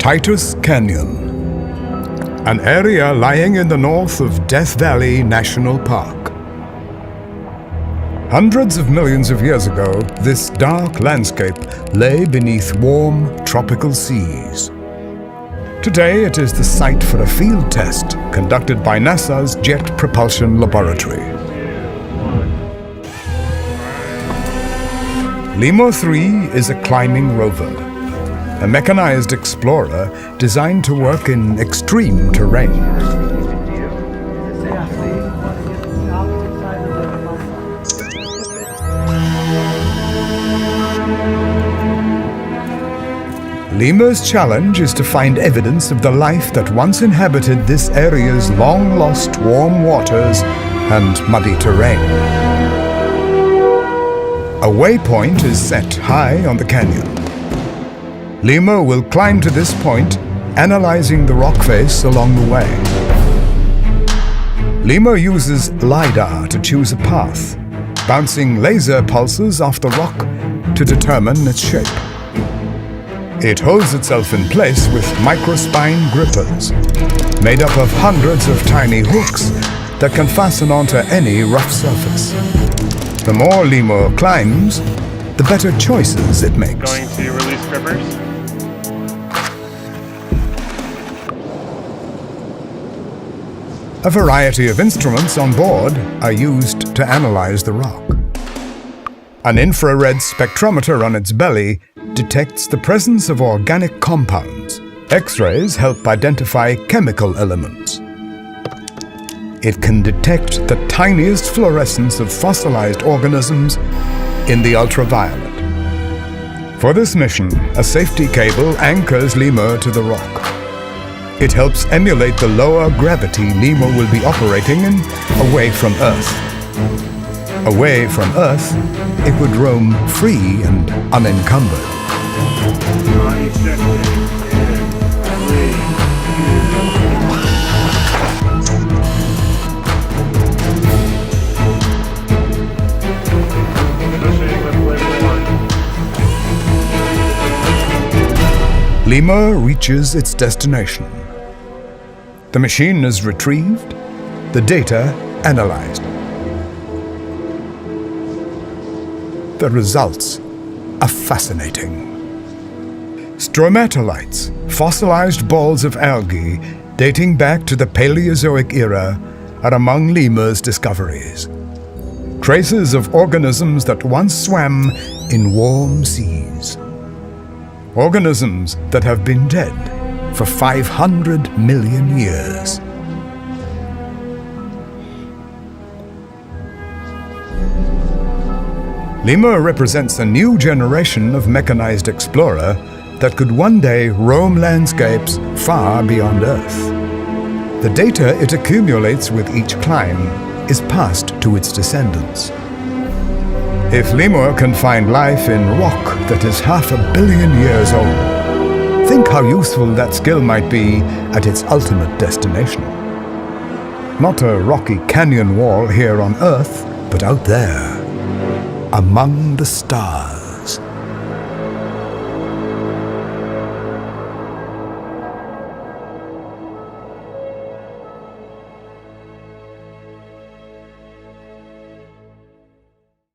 Titus Canyon, an area lying in the north of Death Valley National Park. Hundreds of millions of years ago, this dark landscape lay beneath warm, tropical seas. Today, it is the site for a field test conducted by NASA's Jet Propulsion Laboratory. LEMUR 3 is a climbing rover, a mechanized explorer designed to work in extreme terrain. LEMUR's challenge is to find evidence of the life that once inhabited this area's long-lost warm waters and muddy terrain. A waypoint is set high on the canyon. LEMUR will climb to this point, analyzing the rock face along the way. LEMUR uses LiDAR to choose a path, bouncing laser pulses off the rock to determine its shape. It holds itself in place with microspine grippers, made up of hundreds of tiny hooks that can fasten onto any rough surface. The more LEMUR climbs, the better choices it makes. Going to release grippers. A variety of instruments on board are used to analyze the rock. An infrared spectrometer on its belly detects the presence of organic compounds. X-rays help identify chemical elements. It can detect the tiniest fluorescence of fossilized organisms in the ultraviolet. For this mission, a safety cable anchors LEMUR to the rock. It helps emulate the lower gravity LEMUR will be operating in away from Earth. Away from Earth, it would roam free and unencumbered. LEMUR reaches its destination. The machine is retrieved, the data analyzed. The results are fascinating. Stromatolites, fossilized balls of algae dating back to the Paleozoic era, are among LEMUR's discoveries. Traces of organisms that once swam in warm seas. Organisms that have been dead for 500 million years. LEMUR represents a new generation of mechanized explorer that could one day roam landscapes far beyond Earth. The data it accumulates with each climb is passed to its descendants. If LEMUR can find life in rock that is 500 million years old, think how useful that skill might be at its ultimate destination. Not a rocky canyon wall here on Earth, but out there, among the stars.